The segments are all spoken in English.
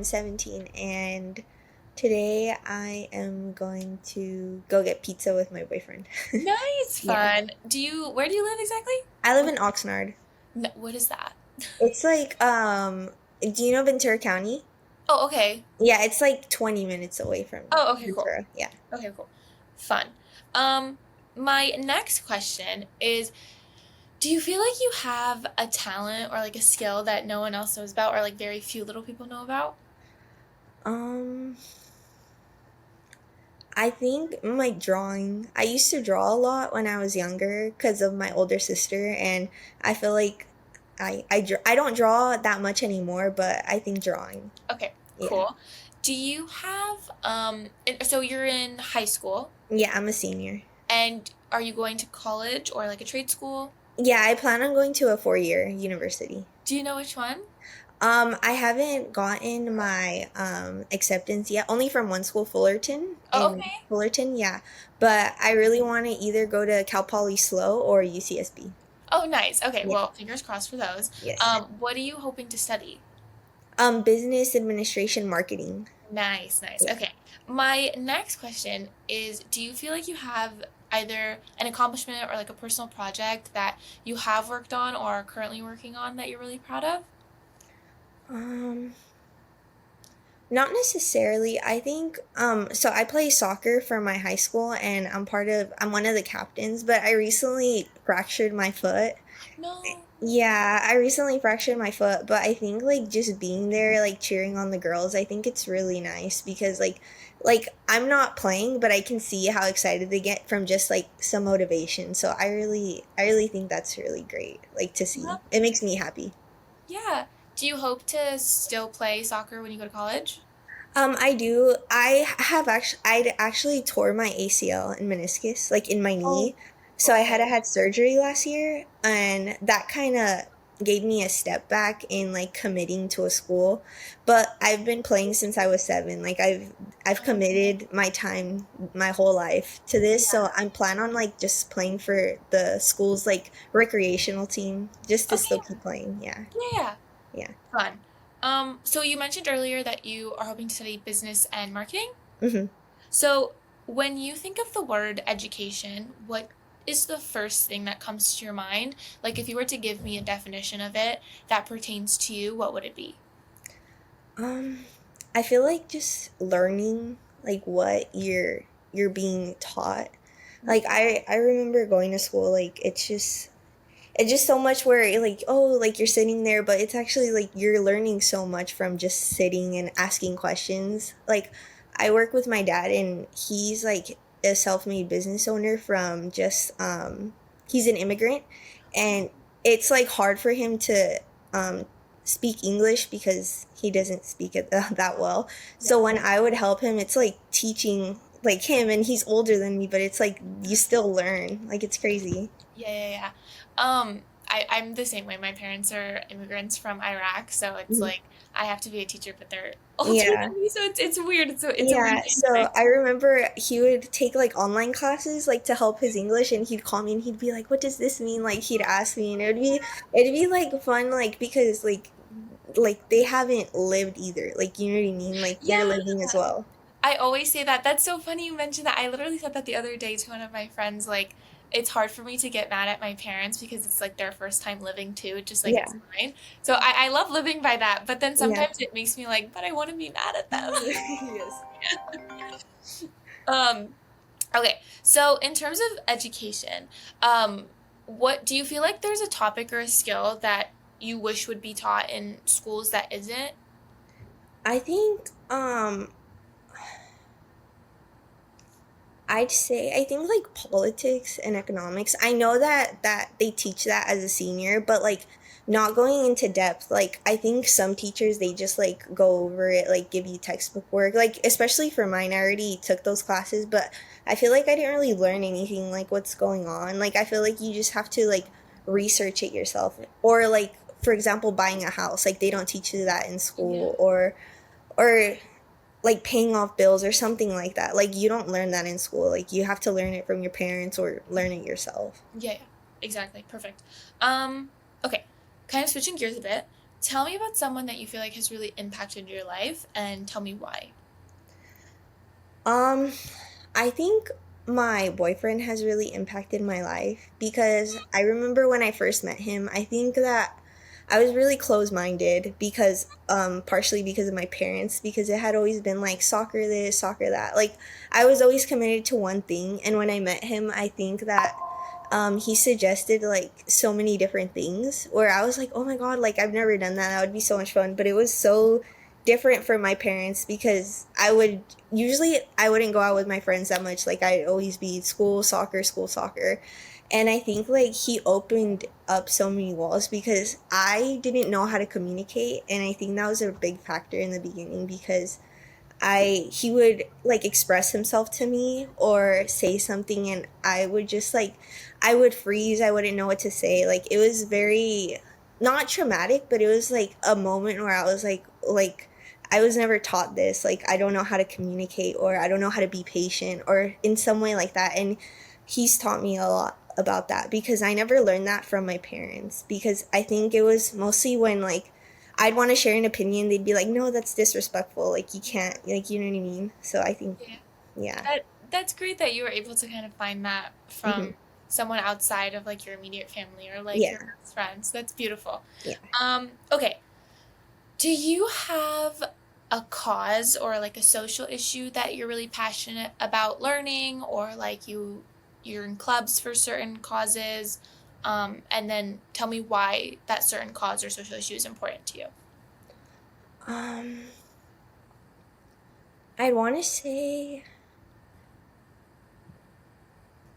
17 and today I am going to go get pizza with my boyfriend. Nice, Yeah. fun. Where do you live exactly? I live in Oxnard. No, what is that? It's like, do you know Ventura County? Oh, okay. Yeah, it's like 20 minutes away from Oh, okay, cool. Ventura. Yeah. Okay, cool. Fun. Um, my next question is, do you feel like you have a talent or like a skill that no one else knows about or like very few little people know about? Um, I think my drawing. I used to draw a lot when I was younger because of my older sister, and I feel like I don't draw that much anymore, but I think drawing. Okay, Yeah. cool. Do you have so you're in high school Yeah, I'm a senior. and are you going to college or like a trade school? Yeah, I plan on going to a 4-year university. Do you know which one? I haven't gotten my acceptance yet, only from one school, Fullerton, Oh, in okay. Fullerton, yeah. But I really want to either go to Cal Poly SLO or UCSB. Oh, nice. Okay, Yeah, well, fingers crossed for those. yes. What are you hoping to study? Business administration marketing. Nice, nice. Yeah. Okay. My next question is, do you feel like you have either an accomplishment or like a personal project that you have worked on or are currently working on that you're really proud of? Um, Not necessarily. I think so I play soccer for my high school and I'm one of the captains, but I recently fractured my foot. No. Yeah, I recently fractured my foot, but I think like just being there like cheering on the girls, I think it's really nice because like I'm not playing, but I can see how excited they get from just like some motivation. So I really think that's really great like to see. Yep. It makes me happy. Yeah. Do you hope to still play soccer when you go to college? I do. I actually tore my ACL and meniscus like in my Oh, knee. So I had okay. had surgery last year and that kind of gave me a step back in like committing to a school. But I've been playing since I was 7. Like I've committed my time my whole life to this. Yeah. So I'm planning on like just playing for the school's like recreational team just to Okay. still keep playing. Yeah. Yeah. Yeah. Yeah. Fun. So you mentioned earlier that you are hoping to study business and marketing. Mhm. So, when you think of the word education, what is the first thing that comes to your mind? Like, if you were to give me a definition of it that pertains to you, what would it be? Um, I feel like just learning like what you're being taught. Like I remember going to school like it's just so much where like oh like you're sitting there but it's actually like you're learning so much from just sitting and asking questions. Like I work with my dad and he's like a self-made business owner from just he's an immigrant and it's like hard for him to um speak English because he doesn't speak it that well. Yeah. So when I would help him, it's like teaching like him, and he's older than me, but it's like you still learn. Like it's crazy. Yeah, yeah, yeah. I'm the same way. My parents are immigrants from Iraq, so it's Mhm. like I have to be a teacher, but they're older Yeah. than me, so it's weird. It's a weird Yeah, so dynamic. I remember he would take like online classes like to help his English and he'd call me and he'd be like, "What does this mean?" Like he'd ask me and it'd be like fun like because like they haven't lived either. Like you know what I mean? Like they're Yeah. living as well. I always say that. That's so funny you mentioned that. I literally said that the other day to one of my friends. Like, it's hard for me to get mad at my parents because it's like their first time living too, just like it's Yeah. mine. So I love living by that. But then Yeah. sometimes it makes me like, but I want to be mad at them. Yes. um, okay. So in terms of education, what do you feel like there's a topic or a skill that you wish would be taught in schools that isn't? I think I think like politics and economics. I know that they teach that as a senior, but like not going into depth. Like I think some teachers they just like go over it, like give you textbook work. Like especially for mine, I already took those classes, but I feel like I didn't really learn anything like what's going on. Like I feel like you just have to like research it yourself or like for example buying a house. Like they don't teach you that in Yeah. school or like paying off bills or something like that. Like you don't learn that in school. Like you have to learn it from your parents or learn it yourself. Yeah, yeah, exactly. Perfect. Um, okay, kind of switching gears a bit. Tell me about someone that you feel like has really impacted your life and tell me why. Um, I think my boyfriend has really impacted my life because I remember when I first met him, I think that I was really close-minded because partially because of my parents because it had always been like soccer this, soccer that. Like I was always committed to one thing, and when I met him, I think that he suggested like so many different things where I was like, oh my God, like I've never done that. That would be so much fun. But it was so different from my parents because I wouldn't go out with my friends that much. Like I'd always be school, soccer, school, soccer. And I think like he opened up so many walls because I didn't know how to communicate. And I think that was a big factor in the beginning because he would like express himself to me or say something and I would just like I would freeze. I wouldn't know what to say. Like it was very not traumatic, but it was like a moment where I was like I was never taught this. Like I don't know how to communicate or I don't know how to be patient or in some way like that. And he's taught me a lot about that because I never learned that from my parents because I think it was mostly when like I'd want to share an opinion, they'd be like, "No, that's disrespectful. Like you can't, like you know what I mean." So I think, Yeah. yeah. That's great that you were able to kind of find that Hmm. from someone outside of like your immediate family or like your Yeah. best friends. That's beautiful. Yeah. Okay. Do you have a cause or like a social issue that you're really passionate about learning or like you're in clubs for certain causes? And then tell me why that certain cause or social issue is important to you. Um, I'd want to say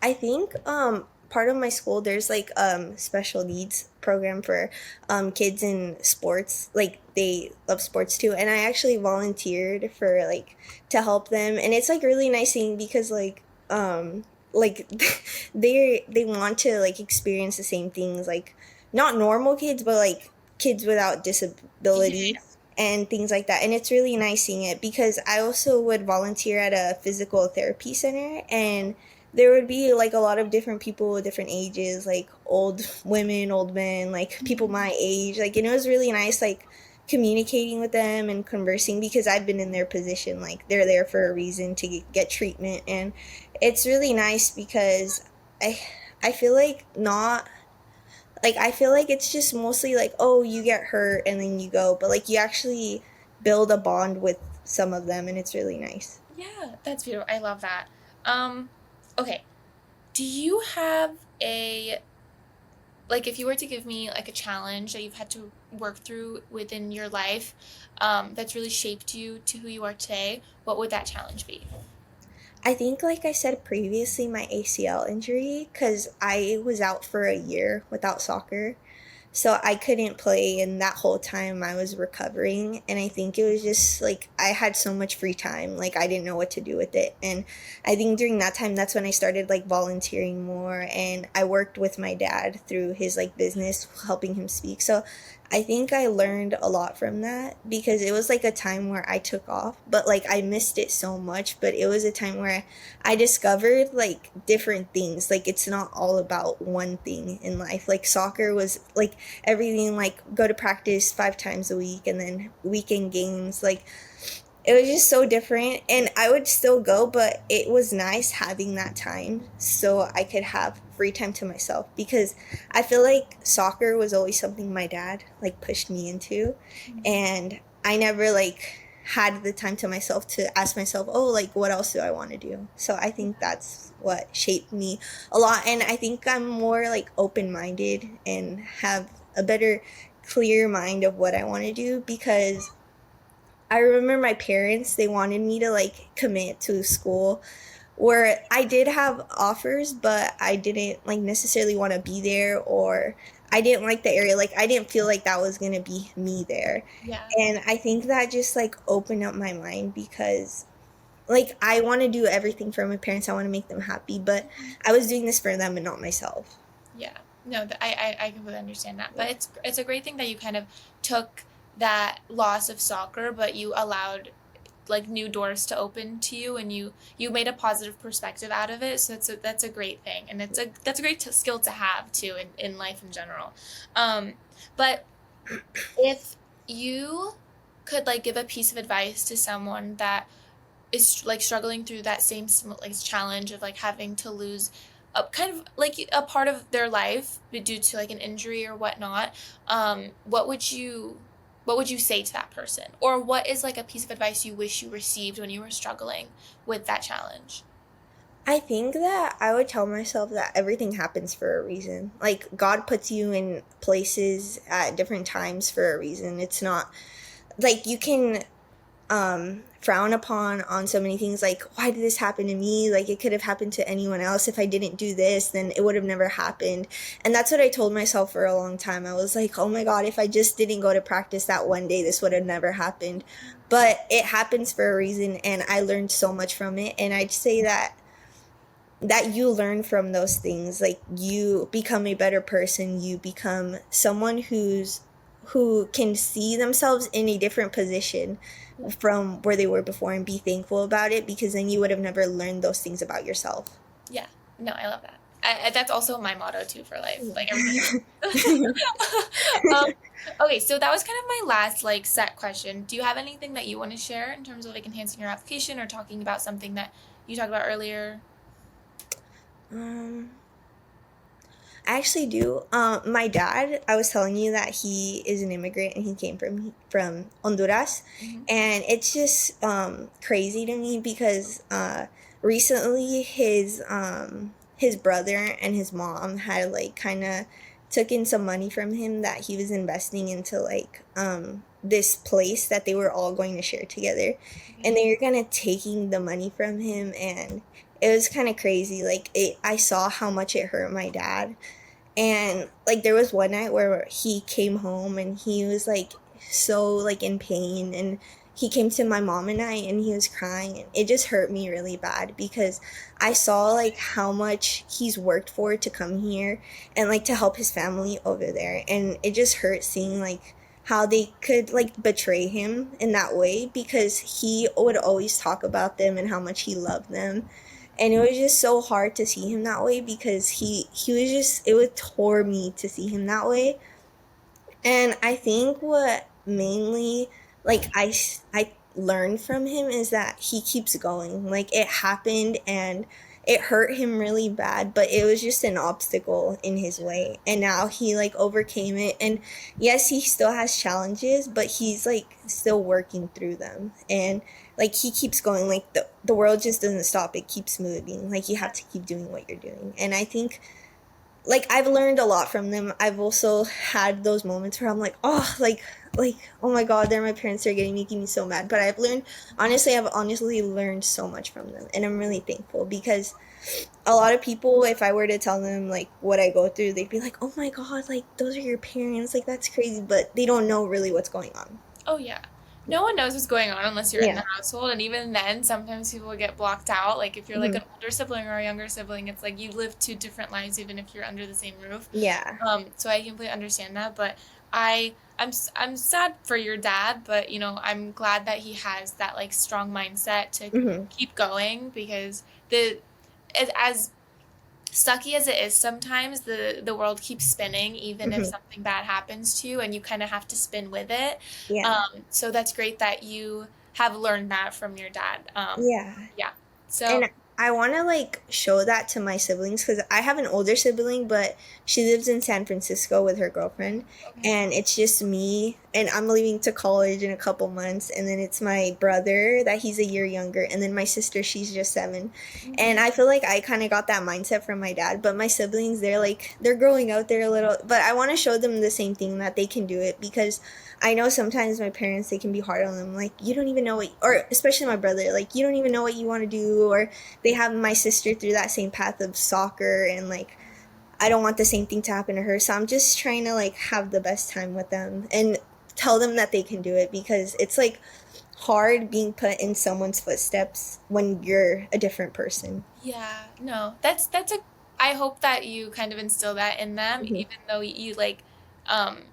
I think part of my school there's like special needs program for kids in sports. Like they love sports too. And I actually volunteered for like to help them and it's like really nice thing because like they want to like experience the same things like not normal kids but like kids without disability Yes. and things like that. And it's really nice seeing it because I also would volunteer at a physical therapy center and there would be like a lot of different people with different ages, like old women, old men, like people my age. Like, and it was really nice, like communicating with them and conversing because I've been in their position. Like, they're there for a reason to get treatment. And it's really nice because I, I feel like not, like, I feel like it's just mostly like, oh, you get hurt and then you go. But like, you actually build a bond with some of them and it's really nice. Yeah, that's beautiful. I love that. Um, okay. Do you have a like if you were to give me like a challenge that you've had to work through within your life that's really shaped you to who you are today, what would that challenge be? I think, like I said previously, my ACL injury, because I was out for a year without soccer. So I couldn't play, and that whole time I was recovering. And I think it was just like I had so much free time, like I didn't know what to do with it. And I think during that time, that's when I started like volunteering more. And I worked with my dad through his like business, helping him speak. So I think I learned a lot from that because it was like a time where I took off, but like I missed it so much. But it was a time where I discovered like different things. Like it's not all about one thing in life. Like soccer was like everything, like go to practice 5 times a week and then weekend games. Like it was just so different and I would still go, but it was nice having that time so I could have free time to myself because I feel like soccer was always something my dad like pushed me into and I never like had the time to myself to ask myself, oh, like what else do I want to do? So I think that's what shaped me a lot and I think I'm more like open-minded and have a better clear mind of what I want to do because I remember my parents, they wanted me to like commit to school where I did have offers, but I didn't like necessarily want to be there or I didn't like the area. Like I didn't feel like that was going to be me there. Yeah. And I think that just like opened up my mind because like I want to do everything for my parents. I want to make them happy, but I was doing this for them and not myself. Yeah. No, I completely understand that. But Yeah. it's a great thing that you kind of took that loss of soccer, but you allowed like new doors to open to you and you made a positive perspective out of it. So that's a great thing. And that's a great skill to have too in life in general. But If you could like give a piece of advice to someone that is like struggling through that same like challenge of like having to lose a kind of like a part of their life due to like an injury or whatnot, what would you say to that person, or what is like a piece of advice you wish you received when you were struggling with that challenge? I think that I would tell myself that everything happens for a reason. Like, God puts you in places at different times for a reason. It's not like you can frown upon on so many things, like, why did this happen to me? Like, it could have happened to anyone else. If I didn't do this, then it would have never happened. And that's what I told myself for a long time. I was like, oh my God, if I just didn't go to practice that one day, this would have never happened. But it happens for a reason, and I learned so much from it. And I'd say that you learn from those things, like you become a better person, you become someone who can see themselves in a different position Yeah. from where they were before, and be thankful about it, because then you would have never learned those things about yourself. Yeah. No, I love that. That's also my motto too for life. Like everything. um, okay, so that was kind of my last like set question. Do you have anything that you want to share in terms of like enhancing your application or talking about something that you talked about earlier? um I actually do. My dad, I was telling you that he is an immigrant and he came from Honduras, Hmm. and it's just crazy to me because recently his brother and his mom had like kind of took in some money from him that he was investing into like this place that they were all going to share together, and Okay. they were kind of taking the money from him, and it was kind of crazy. Like, I saw how much it hurt my dad, and like there was one night where he came home and he was like so like in pain, and he came to my mom and I, and he was crying, and it just hurt me really bad because I saw like how much he's worked for to come here and like to help his family over there, and it just hurt seeing like how they could like betray him in that way, because he would always talk about them and how much he loved them, and it was just so hard to see him that way, because he was just, it would tore me to see him that way. And I think what mainly like I learned from him is that he keeps going. Like, it happened and it hurt him really bad, but it was just an obstacle in his way. And now he like overcame it, and yes, he still has challenges, but he's like still working through them. And like he keeps going, like the world just doesn't stop. It keeps moving. Like, you have to keep doing what you're doing. And I think like I've learned a lot from them. I've also had those moments where I'm like, oh, like oh my God, they're my parents. They're getting making me so mad. But I've honestly learned so much from them, and I'm really thankful, because a lot of people, if I were to tell them like what I go through, they'd be like, oh my God, like those are your parents, like that's crazy, but they don't know really what's going on. Oh yeah. No one knows what's going on unless you're in Yeah. the household, and even then, sometimes people get blocked out. Like if you're like Hmm. an older sibling or a younger sibling, it's like you live two different lives, even if you're under the same roof. Yeah. So I completely understand that, but I'm sad for your dad, but you know I'm glad that he has that like strong mindset to Hmm. keep going because as sucky as it is sometimes the world keeps spinning even if Hmm. something bad happens to you and you kind of have to spin with it. Yeah. So that's great that you have learned that from your dad. Yeah. Yeah. So And I want to like show that to my siblings, because I have an older sibling, but she lives in San Francisco with her girlfriend, okay. and it's just me, and I'm leaving to college in a couple months, and then it's my brother that he's a year younger, and then my sister, she's just 7. And Mhm. I feel like I kind of got that mindset from my dad, but my siblings, they're growing out there a little, but I want to show them the same thing, that they can do it, because I know sometimes my parents, they can be hard on them, like, you don't even know what, or especially my brother, like, you don't even know what you want to do, or they have my sister through that same path of soccer, and like I don't want the same thing to happen to her, so I'm just trying to like have the best time with them and tell them that they can do it, because it's like hard being put in someone's footsteps when you're a different person. Yeah, no, that's a. I hope that you kind of instill that in them, Hmm. even though you like, um,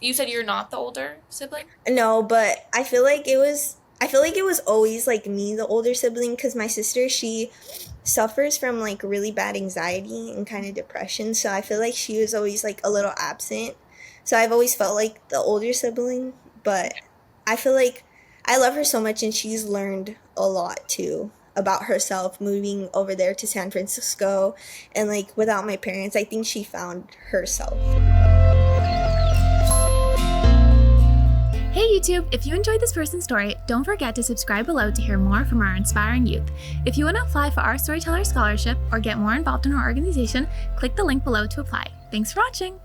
you said you're not the older sibling. No, but I feel like it was always like me, the older sibling, because my sister, she suffers from like really bad anxiety and kind of depression, so I feel like she was always like a little absent. So I've always felt like the older sibling, but I feel like I love her so much and she's learned a lot too about herself moving over there to San Francisco, and like without my parents, I think she found herself. Hey YouTube, if you enjoyed this person's story, don't forget to subscribe below to hear more from our inspiring youth. If you want to apply for our Storyteller Scholarship or get more involved in our organization, click the link below to apply. Thanks for watching!